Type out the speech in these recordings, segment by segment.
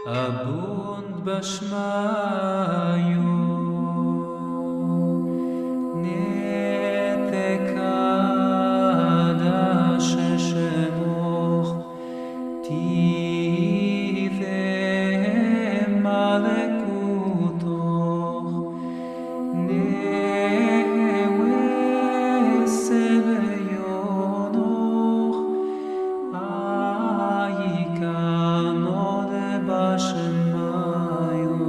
Abund bashmayu netekada sheshenoch tive malekutoch neweseleyonoch ayikano de bashmayu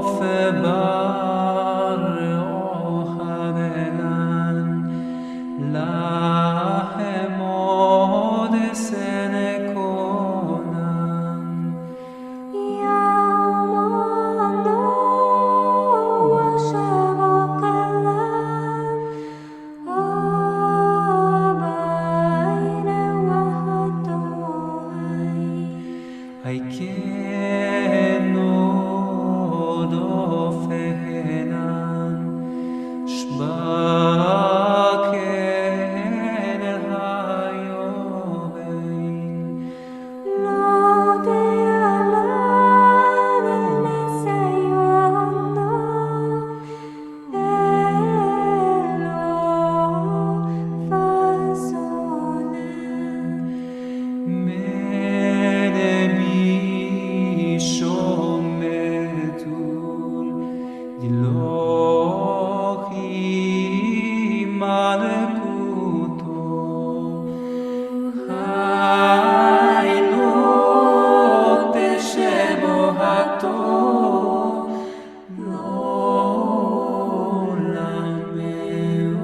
ofebar ohabelan lahemod senekonan Aikeno dofenan shbaken el hayobein Menemi shometul Elohi malekuto Hainot shebohato Olam me'olmin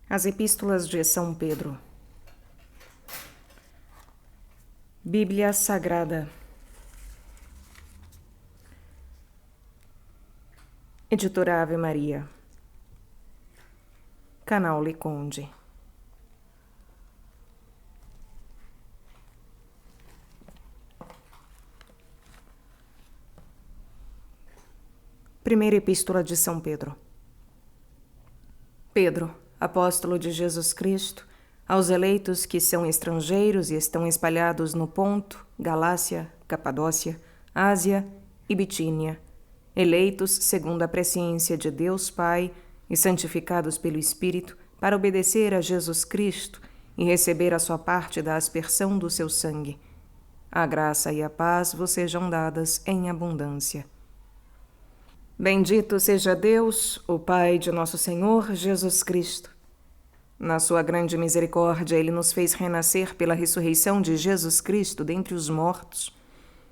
As Epístolas de São Pedro. Bíblia Sagrada. Editora Ave Maria. Canal Leconde. Primeira Epístola de São Pedro. Pedro, apóstolo de Jesus Cristo, aos eleitos que são estrangeiros e estão espalhados no Ponto, Galácia, Capadócia, Ásia e Bitínia, eleitos segundo a presciência de Deus Pai e santificados pelo Espírito para obedecer a Jesus Cristo e receber a sua parte da aspersão do seu sangue. A graça e a paz vos sejam dadas em abundância. Bendito seja Deus, o Pai de nosso Senhor Jesus Cristo. Na sua grande misericórdia, Ele nos fez renascer pela ressurreição de Jesus Cristo dentre os mortos,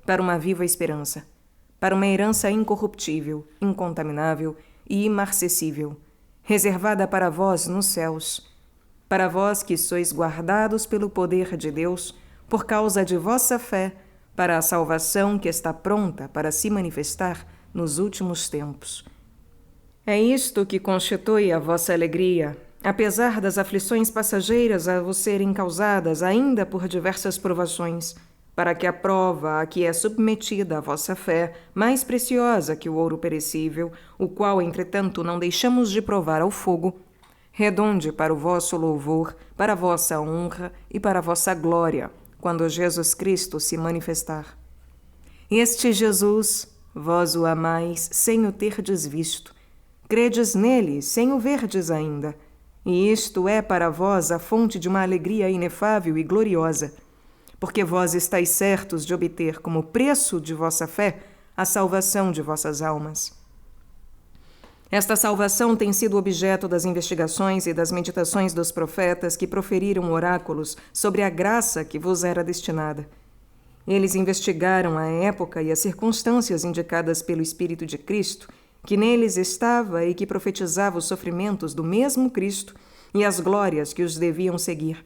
para uma viva esperança, para uma herança incorruptível, incontaminável e imarcessível, reservada para vós nos céus, para vós que sois guardados pelo poder de Deus, por causa de vossa fé, para a salvação que está pronta para se manifestar nos últimos tempos. É isto que constitui a vossa alegria, apesar das aflições passageiras a vos serem causadas ainda por diversas provações, para que a prova a que é submetida a vossa fé, mais preciosa que o ouro perecível, o qual, entretanto, não deixamos de provar ao fogo, redonde para o vosso louvor, para a vossa honra e para a vossa glória, quando Jesus Cristo se manifestar. Este Jesus, vós o amais sem o terdes visto, credes nele sem o verdes ainda, e isto é para vós a fonte de uma alegria inefável e gloriosa, porque vós estáis certos de obter como preço de vossa fé a salvação de vossas almas. Esta salvação tem sido objeto das investigações e das meditações dos profetas que proferiram oráculos sobre a graça que vos era destinada. Eles investigaram a época e as circunstâncias indicadas pelo Espírito de Cristo, que neles estava e que profetizava os sofrimentos do mesmo Cristo e as glórias que os deviam seguir.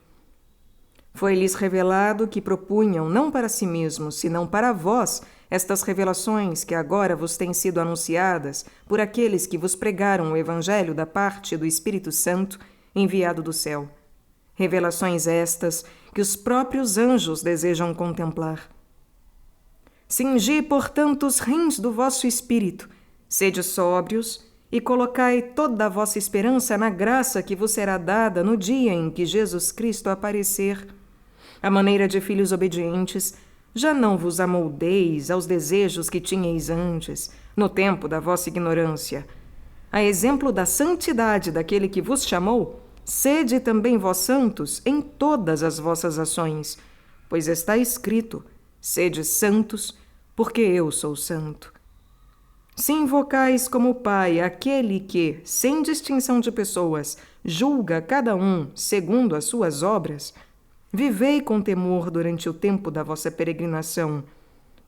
Foi-lhes revelado que propunham não para si mesmos, senão para vós, estas revelações que agora vos têm sido anunciadas por aqueles que vos pregaram o Evangelho da parte do Espírito Santo, enviado do céu. Revelações estas que os próprios anjos desejam contemplar. Cingi, portanto, os rins do vosso espírito, sede sóbrios, e colocai toda a vossa esperança na graça que vos será dada no dia em que Jesus Cristo aparecer. À maneira de filhos obedientes, já não vos amoldeis aos desejos que tinhais antes, no tempo da vossa ignorância. A exemplo da santidade daquele que vos chamou, sede também vós santos em todas as vossas ações, pois está escrito: sede santos, porque eu sou santo. Se invocais como Pai aquele que, sem distinção de pessoas, julga cada um segundo as suas obras, vivei com temor durante o tempo da vossa peregrinação,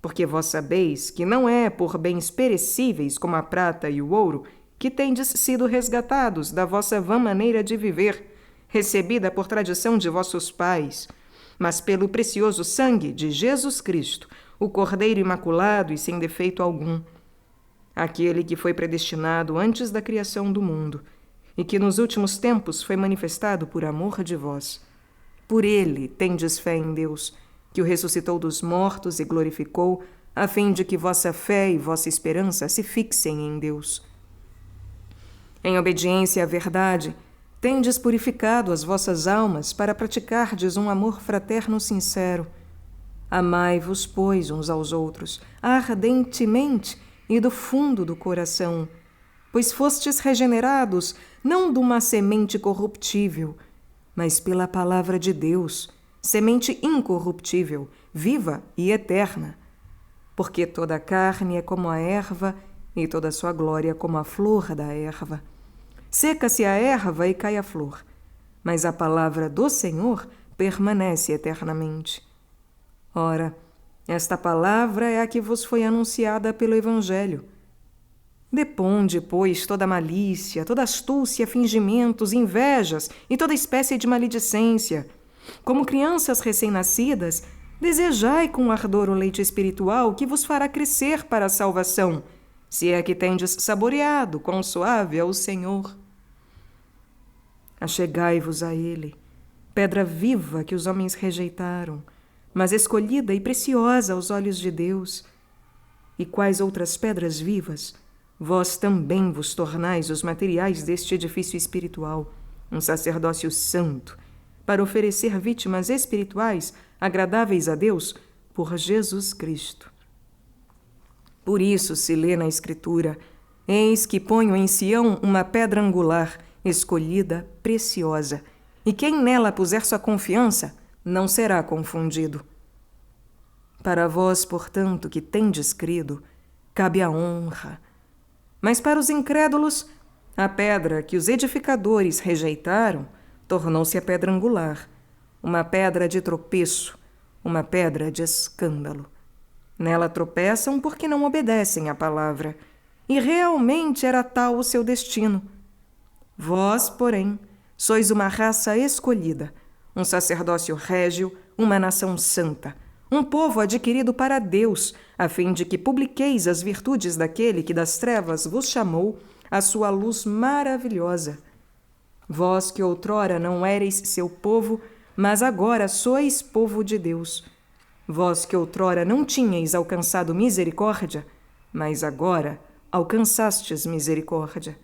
porque vós sabeis que não é por bens perecíveis como a prata e o ouro que tendes sido resgatados da vossa vã maneira de viver, recebida por tradição de vossos pais, mas pelo precioso sangue de Jesus Cristo, o Cordeiro imaculado e sem defeito algum, aquele que foi predestinado antes da criação do mundo e que nos últimos tempos foi manifestado por amor de vós. Por ele tendes fé em Deus, que o ressuscitou dos mortos e glorificou, a fim de que vossa fé e vossa esperança se fixem em Deus. Em obediência à verdade, tendes purificado as vossas almas para praticardes um amor fraterno sincero. Amai-vos, pois, uns aos outros, ardentemente e do fundo do coração, pois fostes regenerados não de uma semente corruptível, mas pela palavra de Deus, semente incorruptível, viva e eterna. Porque toda a carne é como a erva, e toda a sua glória como a flor da erva. Seca-se a erva e cai a flor, mas a palavra do Senhor permanece eternamente. Ora, esta palavra é a que vos foi anunciada pelo Evangelho. Deponde, pois, toda malícia, toda astúcia, fingimentos, invejas e toda espécie de maledicência. Como crianças recém-nascidas, desejai com ardor o leite espiritual que vos fará crescer para a salvação, se é que tendes saboreado quão suave é o Senhor. Achegai-vos a Ele, pedra viva que os homens rejeitaram, mas escolhida e preciosa aos olhos de Deus. E quais outras pedras vivas, vós também vos tornais os materiais deste edifício espiritual, um sacerdócio santo, para oferecer vítimas espirituais agradáveis a Deus por Jesus Cristo. Por isso se lê na Escritura: eis que ponho em Sião uma pedra angular, escolhida, preciosa, e quem nela puser sua confiança não será confundido. Para vós, portanto, que tendes crido, cabe a honra. Mas para os incrédulos, a pedra que os edificadores rejeitaram tornou-se a pedra angular, uma pedra de tropeço, uma pedra de escândalo. Nela tropeçam porque não obedecem à palavra, e realmente era tal o seu destino. Vós, porém, sois uma raça escolhida, um sacerdócio régio, uma nação santa, um povo adquirido para Deus, a fim de que publiqueis as virtudes daquele que das trevas vos chamou à sua luz maravilhosa. Vós que outrora não éreis seu povo, mas agora sois povo de Deus. Vós que outrora não tinhais alcançado misericórdia, mas agora alcançastes misericórdia.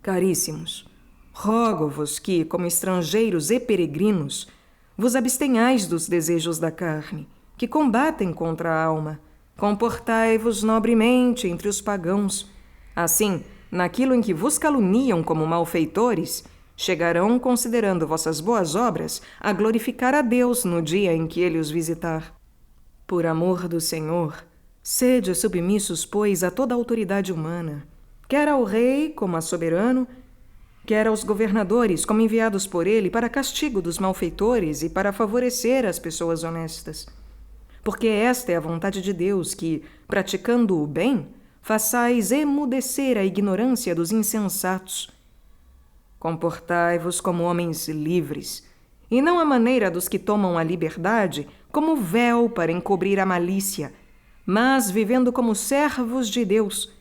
Caríssimos, rogo-vos que, como estrangeiros e peregrinos, vos abstenhais dos desejos da carne, que combatem contra a alma. Comportai-vos nobremente entre os pagãos. Assim, naquilo em que vos caluniam como malfeitores, chegarão, considerando vossas boas obras, a glorificar a Deus no dia em que ele os visitar. Por amor do Senhor, sede submissos, pois, a toda a autoridade humana, quer ao rei como a soberano, quer aos governadores como enviados por ele para castigo dos malfeitores e para favorecer as pessoas honestas. Porque esta é a vontade de Deus que, praticando o bem, façais emudecer a ignorância dos insensatos. Comportai-vos como homens livres, e não à maneira dos que tomam a liberdade como véu para encobrir a malícia, mas vivendo como servos de Deus.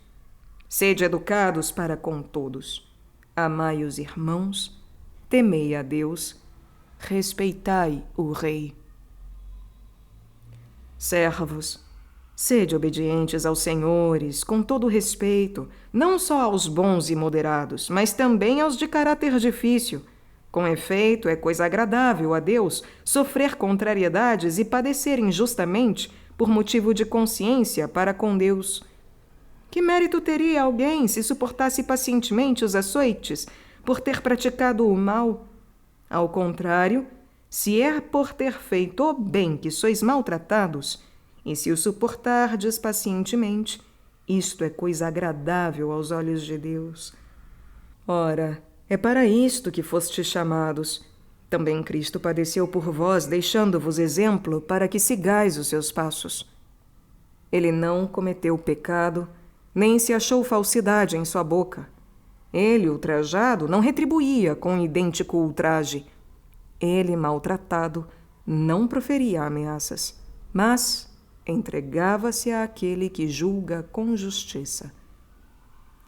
Sede educados para com todos. Amai os irmãos, temei a Deus, respeitai o Rei. Servos, sede obedientes aos senhores, com todo respeito, não só aos bons e moderados, mas também aos de caráter difícil. Com efeito, é coisa agradável a Deus sofrer contrariedades e padecer injustamente por motivo de consciência para com Deus. Que mérito teria alguém se suportasse pacientemente os açoites por ter praticado o mal? Ao contrário, se é por ter feito o bem que sois maltratados, e se o suportardes pacientemente, isto é coisa agradável aos olhos de Deus. Ora, é para isto que fostes chamados. Também Cristo padeceu por vós, deixando-vos exemplo para que sigais os seus passos. Ele não cometeu pecado, nem se achou falsidade em sua boca. Ele, ultrajado, não retribuía com idêntico ultraje. Ele, maltratado, não proferia ameaças, mas entregava-se àquele que julga com justiça.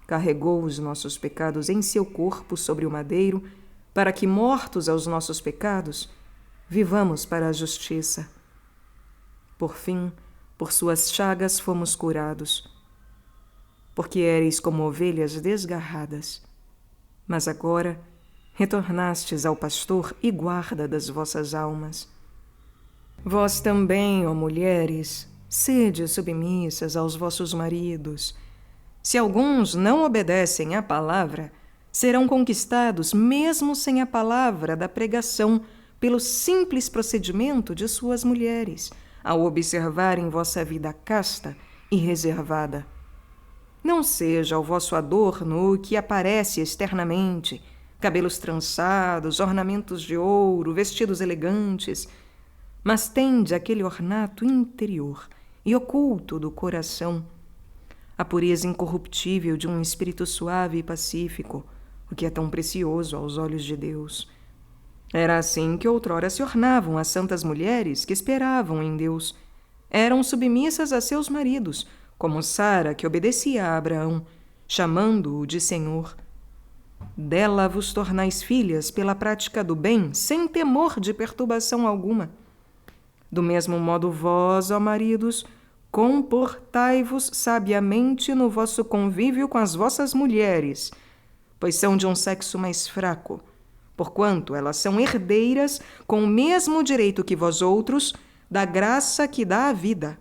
Carregou os nossos pecados em seu corpo sobre o madeiro, para que, mortos aos nossos pecados, vivamos para a justiça. Por fim, por suas chagas fomos curados. Porque éreis como ovelhas desgarradas, mas agora retornastes ao pastor e guarda das vossas almas. Vós também, ó mulheres, sede submissas aos vossos maridos. Se alguns não obedecem à palavra, serão conquistados mesmo sem a palavra da pregação pelo simples procedimento de suas mulheres, ao observarem vossa vida casta e reservada. Não seja o vosso adorno o que aparece externamente, cabelos trançados, ornamentos de ouro, vestidos elegantes, mas tende aquele ornato interior e oculto do coração, a pureza incorruptível de um espírito suave e pacífico, o que é tão precioso aos olhos de Deus. Era assim que outrora se ornavam as santas mulheres que esperavam em Deus. Eram submissas a seus maridos, como Sara, que obedecia a Abraão, chamando-o de Senhor. Dela vos tornais filhas pela prática do bem, sem temor de perturbação alguma. Do mesmo modo vós, ó maridos, comportai-vos sabiamente no vosso convívio com as vossas mulheres, pois são de um sexo mais fraco, porquanto elas são herdeiras com o mesmo direito que vós outros da graça que dá a vida.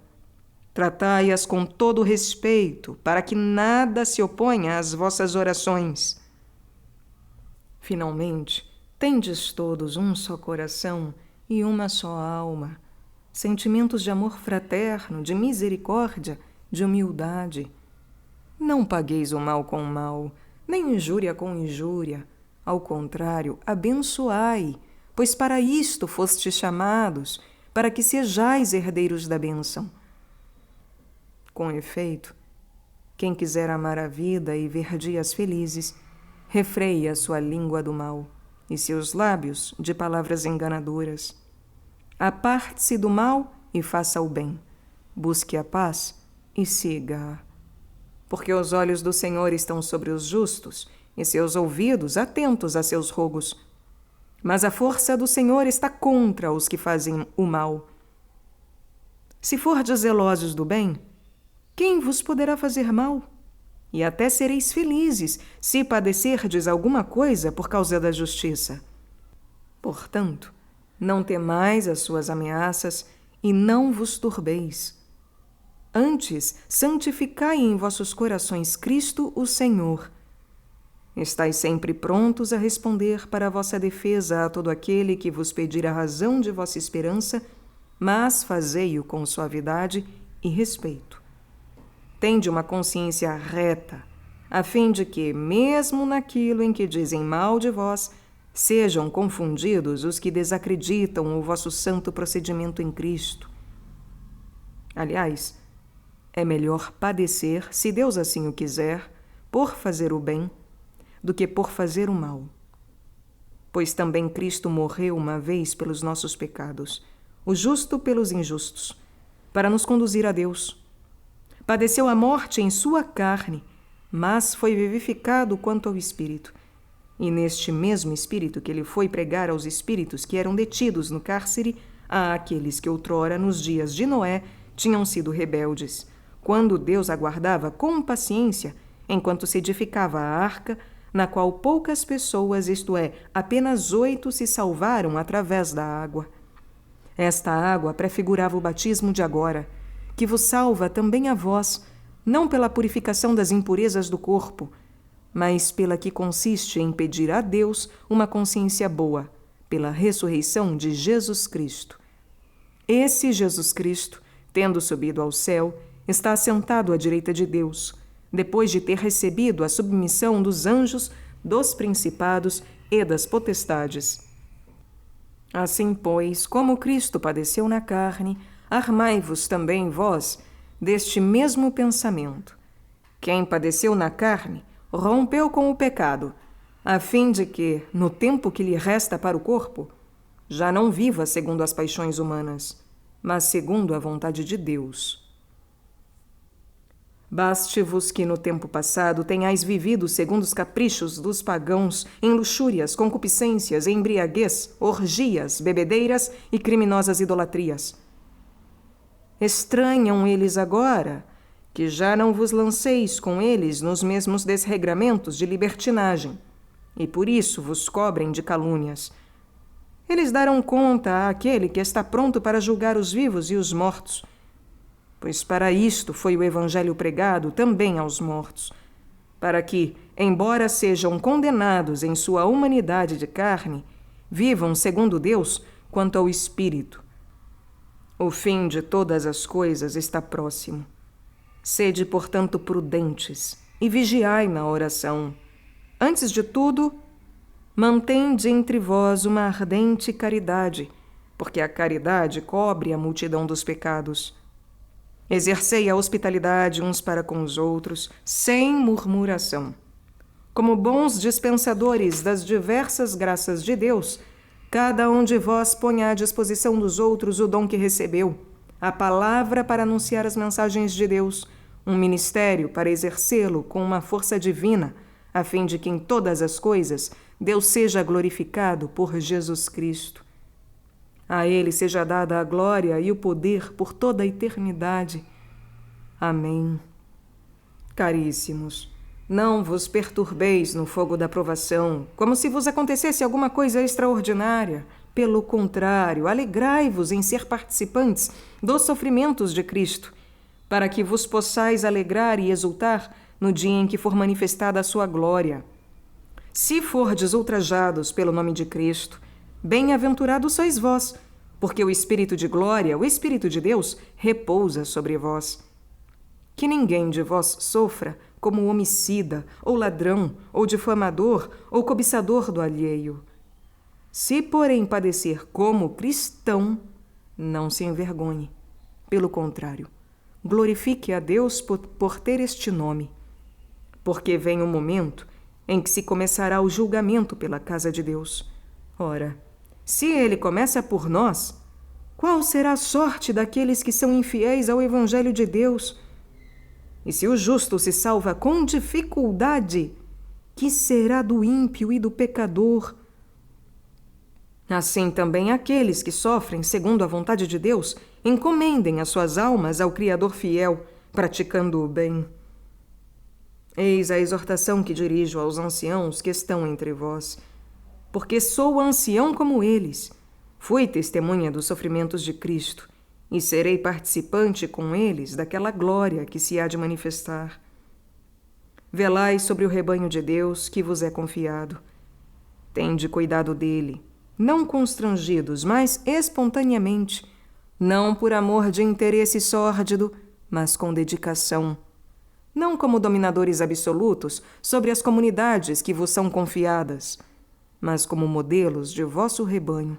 Tratai-as com todo respeito, para que nada se oponha às vossas orações. Finalmente, tendes todos um só coração e uma só alma, sentimentos de amor fraterno, de misericórdia, de humildade. Não pagueis o mal com o mal, nem injúria com injúria. Ao contrário, abençoai, pois para isto fostes chamados, para que sejais herdeiros da bênção. Com efeito, quem quiser amar a vida e ver dias felizes, refreie a sua língua do mal e seus lábios de palavras enganadoras. Aparte-se do mal e faça o bem. Busque a paz e siga-a. Porque os olhos do Senhor estão sobre os justos e seus ouvidos atentos a seus rogos. Mas a força do Senhor está contra os que fazem o mal. Se fordes zelosos do bem, quem vos poderá fazer mal? E até sereis felizes se padecerdes alguma coisa por causa da justiça. Portanto, não temais as suas ameaças e não vos turbeis. Antes, santificai em vossos corações Cristo, o Senhor. Estais sempre prontos a responder para a vossa defesa a todo aquele que vos pedir a razão de vossa esperança, mas fazei-o com suavidade e respeito. Tende uma consciência reta, a fim de que, mesmo naquilo em que dizem mal de vós, sejam confundidos os que desacreditam o vosso santo procedimento em Cristo. Aliás, é melhor padecer, se Deus assim o quiser, por fazer o bem, do que por fazer o mal. Pois também Cristo morreu uma vez pelos nossos pecados, o justo pelos injustos, para nos conduzir a Deus. Padeceu a morte em sua carne, mas foi vivificado quanto ao Espírito. E neste mesmo Espírito que ele foi pregar aos espíritos que eram detidos no cárcere, a aqueles que outrora, nos dias de Noé, tinham sido rebeldes, quando Deus aguardava com paciência, enquanto se edificava a arca, na qual poucas pessoas, isto é, apenas 8, se salvaram através da água. Esta água prefigurava o batismo de agora, que vos salva também a vós, não pela purificação das impurezas do corpo, mas pela que consiste em pedir a Deus uma consciência boa, pela ressurreição de Jesus Cristo. Esse Jesus Cristo, tendo subido ao céu, está assentado à direita de Deus, depois de ter recebido a submissão dos anjos, dos principados e das potestades. Assim, pois, como Cristo padeceu na carne, armai-vos também vós deste mesmo pensamento. Quem padeceu na carne, rompeu com o pecado, a fim de que, no tempo que lhe resta para o corpo, já não viva segundo as paixões humanas, mas segundo a vontade de Deus. Baste-vos que no tempo passado tenhais vivido segundo os caprichos dos pagãos, em luxúrias, concupiscências, embriaguez, orgias, bebedeiras e criminosas idolatrias. Estranham eles agora que já não vos lanceis com eles nos mesmos desregramentos de libertinagem, e por isso vos cobrem de calúnias. Eles darão conta àquele que está pronto para julgar os vivos e os mortos, pois para isto foi o Evangelho pregado também aos mortos, para que, embora sejam condenados em sua humanidade de carne, vivam segundo Deus quanto ao Espírito. O fim de todas as coisas está próximo. Sede, portanto, prudentes e vigiai na oração. Antes de tudo, mantende entre vós uma ardente caridade, porque a caridade cobre a multidão dos pecados. Exercei a hospitalidade uns para com os outros, sem murmuração. Como bons dispensadores das diversas graças de Deus, cada um de vós ponha à disposição dos outros o dom que recebeu, a palavra para anunciar as mensagens de Deus, um ministério para exercê-lo com uma força divina, a fim de que em todas as coisas Deus seja glorificado por Jesus Cristo. A Ele seja dada a glória e o poder por toda a eternidade. Amém. Caríssimos, não vos perturbeis no fogo da provação, como se vos acontecesse alguma coisa extraordinária. Pelo contrário, alegrai-vos em ser participantes dos sofrimentos de Cristo, para que vos possais alegrar e exultar no dia em que for manifestada a sua glória. Se fordes ultrajados pelo nome de Cristo, bem-aventurados sois vós, porque o Espírito de glória, o Espírito de Deus, repousa sobre vós. Que ninguém de vós sofra como homicida, ou ladrão, ou difamador, ou cobiçador do alheio. Se, porém, padecer como cristão, não se envergonhe. Pelo contrário, glorifique a Deus por ter este nome. Porque vem o momento em que se começará o julgamento pela casa de Deus. Ora, se ele começa por nós, qual será a sorte daqueles que são infiéis ao Evangelho de Deus? E se o justo se salva com dificuldade, que será do ímpio e do pecador? Assim também aqueles que sofrem segundo a vontade de Deus encomendem as suas almas ao Criador fiel, praticando o bem. Eis a exortação que dirijo aos anciãos que estão entre vós, porque sou ancião como eles, fui testemunha dos sofrimentos de Cristo, e serei participante com eles daquela glória que se há de manifestar. Velai sobre o rebanho de Deus que vos é confiado. Tende cuidado dele, não constrangidos, mas espontaneamente, não por amor de interesse sórdido, mas com dedicação. Não como dominadores absolutos sobre as comunidades que vos são confiadas, mas como modelos de vosso rebanho.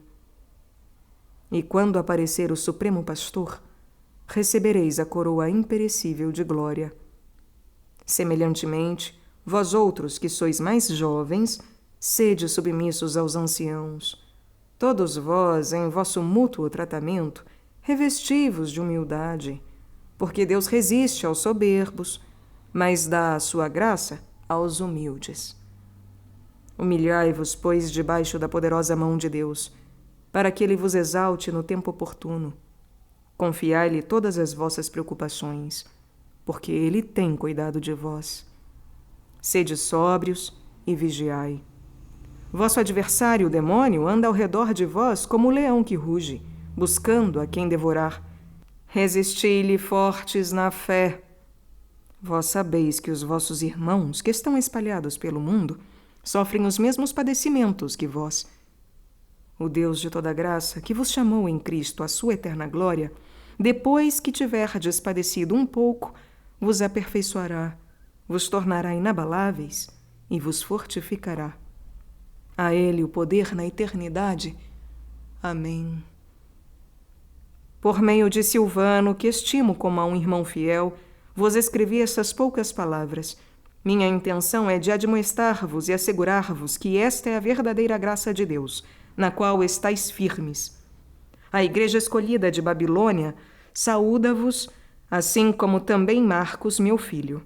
E quando aparecer o Supremo Pastor, recebereis a coroa imperecível de glória. Semelhantemente, vós outros que sois mais jovens, sede submissos aos anciãos. Todos vós, em vosso mútuo tratamento, revesti-vos de humildade, porque Deus resiste aos soberbos, mas dá a sua graça aos humildes. Humilhai-vos, pois, debaixo da poderosa mão de Deus, para que ele vos exalte no tempo oportuno. Confiai-lhe todas as vossas preocupações, porque ele tem cuidado de vós. Sede sóbrios e vigiai. Vosso adversário, o demônio, anda ao redor de vós como o leão que ruge, buscando a quem devorar. Resisti-lhe fortes na fé. Vós sabeis que os vossos irmãos, que estão espalhados pelo mundo, sofrem os mesmos padecimentos que vós. O Deus de toda graça, que vos chamou em Cristo à sua eterna glória, depois que tiverdes padecido um pouco, vos aperfeiçoará, vos tornará inabaláveis e vos fortificará. A Ele o poder na eternidade. Amém. Por meio de Silvano, que estimo como a um irmão fiel, vos escrevi estas poucas palavras. Minha intenção é de admoestar-vos e assegurar-vos que esta é a verdadeira graça de Deus, na qual estáis firmes. A igreja escolhida de Babilônia saúda-vos, assim como também Marcos, meu filho.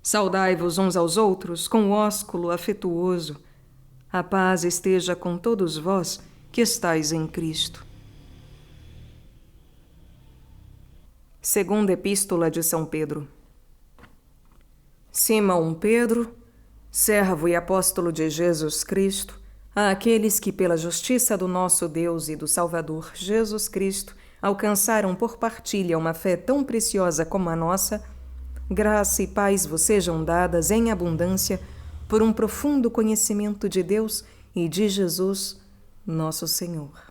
Saudai-vos uns aos outros com ósculo afetuoso. A paz esteja com todos vós que estáis em Cristo. Segunda Epístola de São Pedro. Simão Pedro, servo e apóstolo de Jesus Cristo, àqueles que pela justiça do nosso Deus e do Salvador Jesus Cristo alcançaram por partilha uma fé tão preciosa como a nossa, graça e paz vos sejam dadas em abundância por um profundo conhecimento de Deus e de Jesus, nosso Senhor.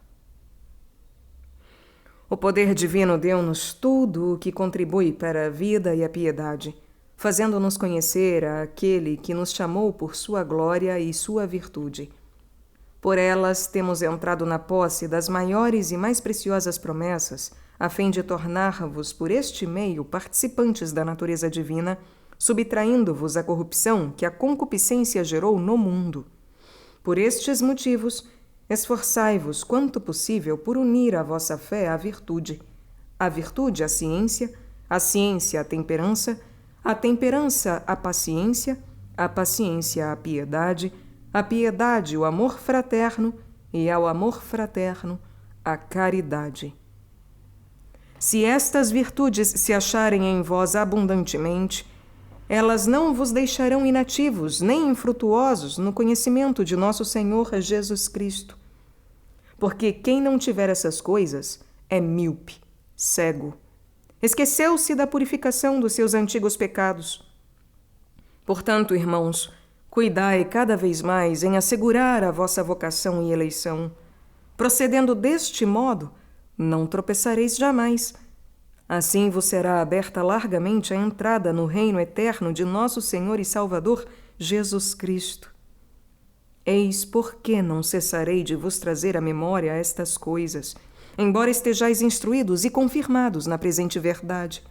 O poder divino deu-nos tudo o que contribui para a vida e a piedade, fazendo-nos conhecer aquele que nos chamou por sua glória e sua virtude. Por elas temos entrado na posse das maiores e mais preciosas promessas, a fim de tornar-vos por este meio participantes da natureza divina, subtraindo-vos à corrupção que a concupiscência gerou no mundo. Por estes motivos, esforçai-vos quanto possível por unir a vossa fé à virtude, a virtude à ciência, a ciência à temperança, a temperança à paciência, a paciência à piedade, a piedade o amor fraterno e ao amor fraterno a caridade. Se estas virtudes se acharem em vós abundantemente, elas não vos deixarão inativos nem infrutuosos no conhecimento de nosso Senhor Jesus Cristo. Porque quem não tiver essas coisas é míope, cego. Esqueceu-se da purificação dos seus antigos pecados. Portanto, irmãos, cuidai cada vez mais em assegurar a vossa vocação e eleição. Procedendo deste modo, não tropeçareis jamais. Assim vos será aberta largamente a entrada no reino eterno de nosso Senhor e Salvador, Jesus Cristo. Eis porque não cessarei de vos trazer à memória estas coisas, embora estejais instruídos e confirmados na presente verdade.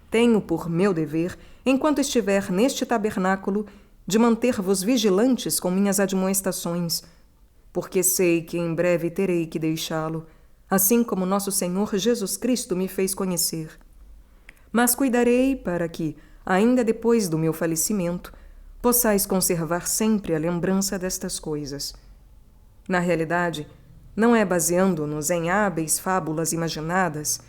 Tenho por meu dever, enquanto estiver neste tabernáculo, de manter-vos vigilantes com minhas admoestações, porque sei que em breve terei que deixá-lo, assim como nosso Senhor Jesus Cristo me fez conhecer. Mas cuidarei para que, ainda depois do meu falecimento, possais conservar sempre a lembrança destas coisas. Na realidade, não é baseando-nos em hábeis fábulas imaginadas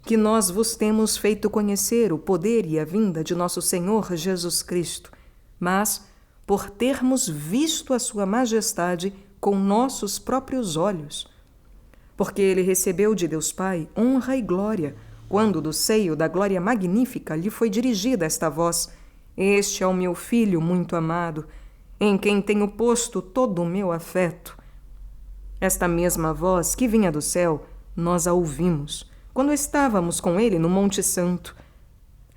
que nós vos temos feito conhecer o poder e a vinda de nosso Senhor Jesus Cristo, mas por termos visto a sua majestade com nossos próprios olhos. Porque ele recebeu de Deus Pai honra e glória, quando do seio da glória magnífica lhe foi dirigida esta voz: Este é o meu Filho muito amado, em quem tenho posto todo o meu afeto. Esta mesma voz que vinha do céu, nós a ouvimos, quando estávamos com ele no Monte Santo.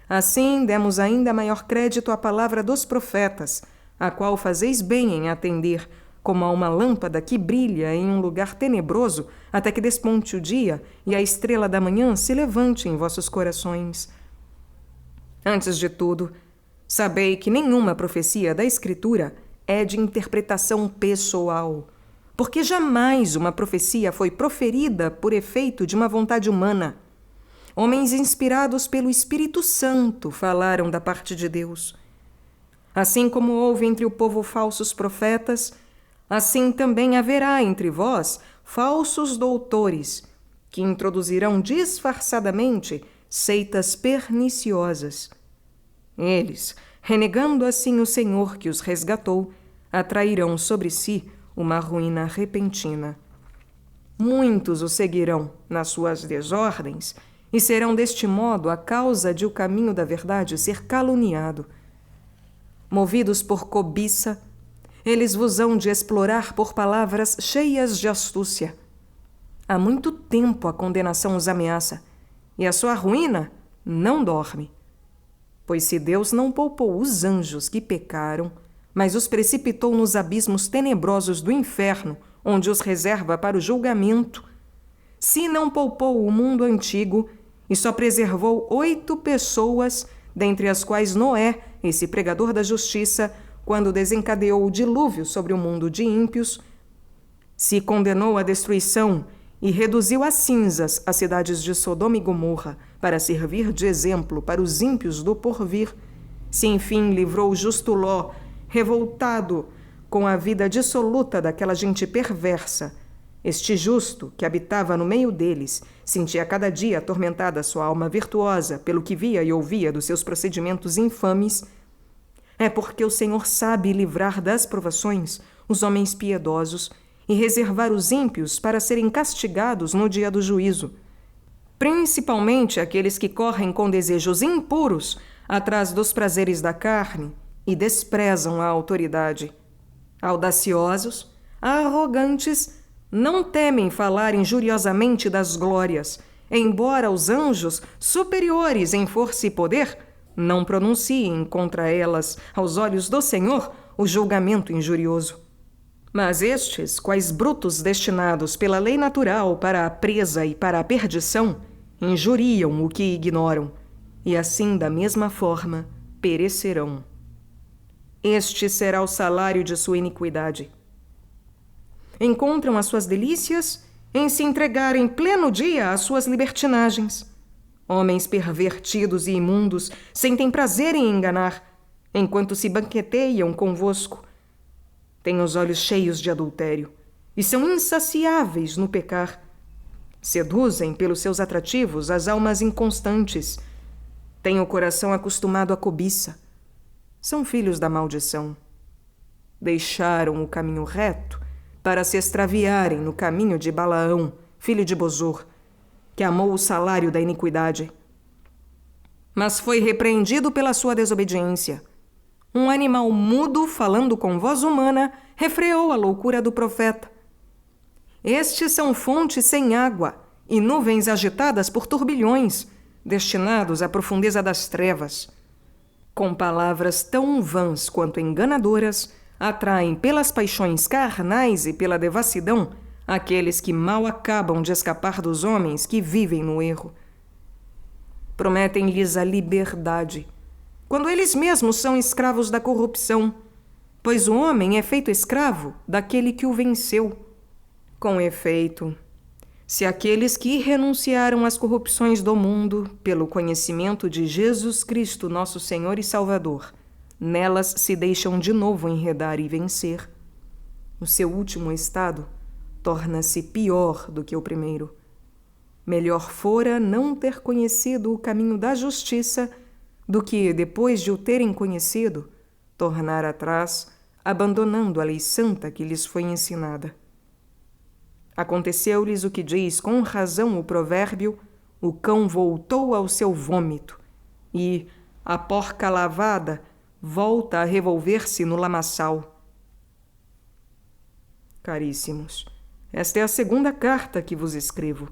Assim demos ainda maior crédito à palavra dos profetas, a qual fazeis bem em atender, como a uma lâmpada que brilha em um lugar tenebroso até que desponte o dia e a estrela da manhã se levante em vossos corações. Antes de tudo, sabei que nenhuma profecia da Escritura é de interpretação pessoal, porque jamais uma profecia foi proferida por efeito de uma vontade humana. Homens inspirados pelo Espírito Santo falaram da parte de Deus. Assim como houve entre o povo falsos profetas, assim também haverá entre vós falsos doutores, que introduzirão disfarçadamente seitas perniciosas. Eles, renegando assim o Senhor que os resgatou, atrairão sobre si uma ruína repentina. Muitos o seguirão nas suas desordens e serão deste modo a causa de o caminho da verdade ser caluniado. Movidos por cobiça, eles vos hão de explorar por palavras cheias de astúcia. Há muito tempo a condenação os ameaça, e a sua ruína não dorme. Pois se Deus não poupou os anjos que pecaram, mas os precipitou nos abismos tenebrosos do inferno, onde os reserva para o julgamento, se não poupou o mundo antigo e só preservou 8 pessoas, dentre as quais Noé, esse pregador da justiça, quando desencadeou o dilúvio sobre o mundo de ímpios, se condenou à destruição e reduziu a cinzas as cidades de Sodoma e Gomorra para servir de exemplo para os ímpios do porvir, se enfim livrou o justo Ló, revoltado com a vida dissoluta daquela gente perversa, este justo, que habitava no meio deles, sentia cada dia atormentada sua alma virtuosa pelo que via e ouvia dos seus procedimentos infames, é porque o Senhor sabe livrar das provações os homens piedosos e reservar os ímpios para serem castigados no dia do juízo, principalmente aqueles que correm com desejos impuros atrás dos prazeres da carne e desprezam a autoridade. Audaciosos, arrogantes, não temem falar injuriosamente das glórias, embora os anjos, superiores em força e poder, não pronunciem contra elas, aos olhos do Senhor, o julgamento injurioso. Mas estes, quais brutos destinados pela lei natural para a presa e para a perdição, injuriam o que ignoram, e assim, da mesma forma, perecerão. Este será o salário de sua iniquidade. Encontram as suas delícias em se entregar em pleno dia às suas libertinagens. Homens pervertidos e imundos sentem prazer em enganar, enquanto se banqueteiam convosco. Têm os olhos cheios de adultério e são insaciáveis no pecar. Seduzem pelos seus atrativos as almas inconstantes. Têm o coração acostumado à cobiça. São filhos da maldição. Deixaram o caminho reto para se extraviarem no caminho de Balaão, filho de Bosor, que amou o salário da iniquidade. Mas foi repreendido pela sua desobediência. Um animal mudo, falando com voz humana, refreou a loucura do profeta. Estes são fontes sem água e nuvens agitadas por turbilhões, destinados à profundeza das trevas. Com palavras tão vãs quanto enganadoras, atraem pelas paixões carnais e pela devassidão aqueles que mal acabam de escapar dos homens que vivem no erro. Prometem-lhes a liberdade, quando eles mesmos são escravos da corrupção, pois o homem é feito escravo daquele que o venceu. Com efeito, se aqueles que renunciaram às corrupções do mundo pelo conhecimento de Jesus Cristo, nosso Senhor e Salvador, nelas se deixam de novo enredar e vencer, o seu último estado torna-se pior do que o primeiro. Melhor fora não ter conhecido o caminho da justiça do que, depois de o terem conhecido, tornar atrás, abandonando a lei santa que lhes foi ensinada. Aconteceu-lhes o que diz com razão o provérbio: o cão voltou ao seu vômito, e a porca lavada volta a revolver-se no lamaçal. Caríssimos, esta é a segunda carta que vos escrevo.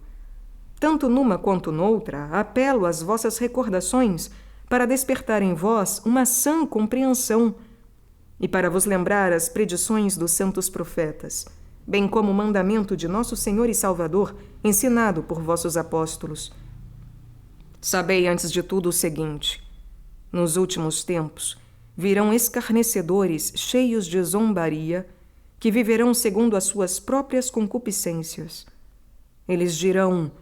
Tanto numa quanto noutra, apelo às vossas recordações para despertar em vós uma sã compreensão e para vos lembrar as predições dos santos profetas, bem como o mandamento de nosso Senhor e Salvador, ensinado por vossos apóstolos. Sabei antes de tudo o seguinte: nos últimos tempos virão escarnecedores cheios de zombaria, que viverão segundo as suas próprias concupiscências. Eles dirão: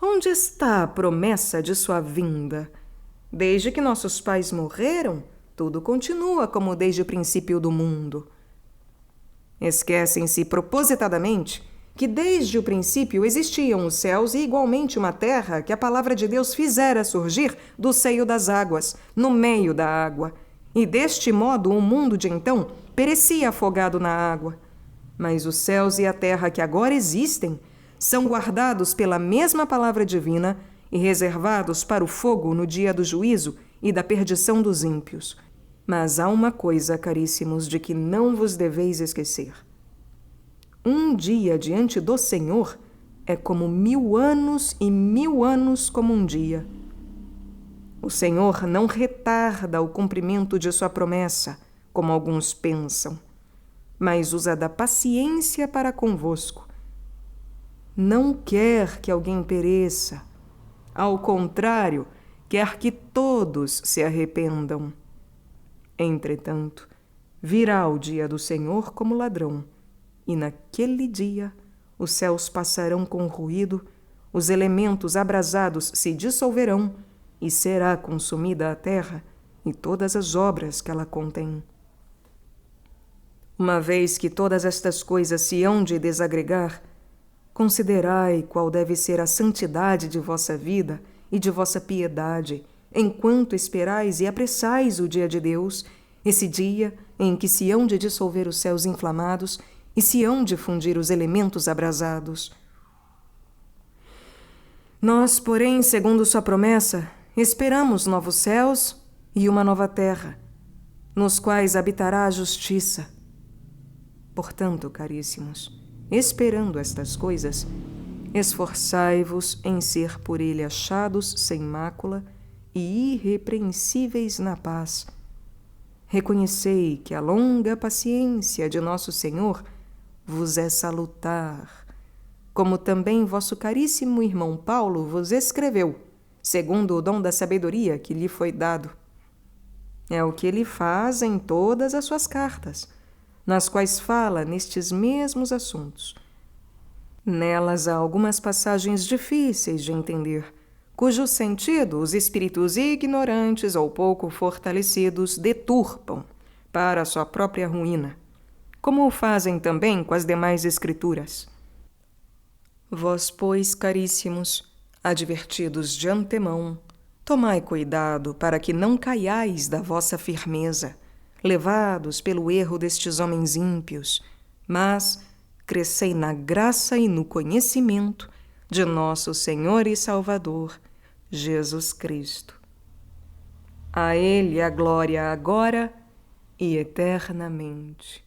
onde está a promessa de sua vinda? Desde que nossos pais morreram, tudo continua como desde o princípio do mundo. Esquecem-se propositadamente que desde o princípio existiam os céus e igualmente uma terra que a palavra de Deus fizera surgir do seio das águas, no meio da água. E deste modo o mundo de então perecia afogado na água. Mas os céus e a terra que agora existem são guardados pela mesma palavra divina e reservados para o fogo no dia do juízo e da perdição dos ímpios. Mas há uma coisa, caríssimos, de que não vos deveis esquecer. Um dia diante do Senhor é como 1000 anos e 1000 anos como um dia. O Senhor não retarda o cumprimento de sua promessa, como alguns pensam, mas usa da paciência para convosco. Não quer que alguém pereça. Ao contrário, quer que todos se arrependam. Entretanto, virá o dia do Senhor como ladrão, e naquele dia os céus passarão com ruído, os elementos abrasados se dissolverão, e será consumida a terra e todas as obras que ela contém. Uma vez que todas estas coisas se hão de desagregar, considerai qual deve ser a santidade de vossa vida e de vossa piedade, enquanto esperais e apressais o dia de Deus, esse dia em que se hão de dissolver os céus inflamados e se hão de fundir os elementos abrasados. Nós, porém, segundo sua promessa, esperamos novos céus e uma nova terra, nos quais habitará a justiça. Portanto, caríssimos, esperando estas coisas, esforçai-vos em ser por ele achados sem mácula e irrepreensíveis na paz. Reconhecei que a longa paciência de nosso Senhor vos é salutar, como também vosso caríssimo irmão Paulo vos escreveu, segundo o dom da sabedoria que lhe foi dado. É o que ele faz em todas as suas cartas, nas quais fala nestes mesmos assuntos. Nelas há algumas passagens difíceis de entender, cujo sentido os espíritos ignorantes ou pouco fortalecidos deturpam para a sua própria ruína, como o fazem também com as demais escrituras. Vós, pois, caríssimos, advertidos de antemão, tomai cuidado para que não caiais da vossa firmeza, levados pelo erro destes homens ímpios, mas crescei na graça e no conhecimento de nosso Senhor e Salvador, Jesus Cristo. A Ele a glória agora e eternamente.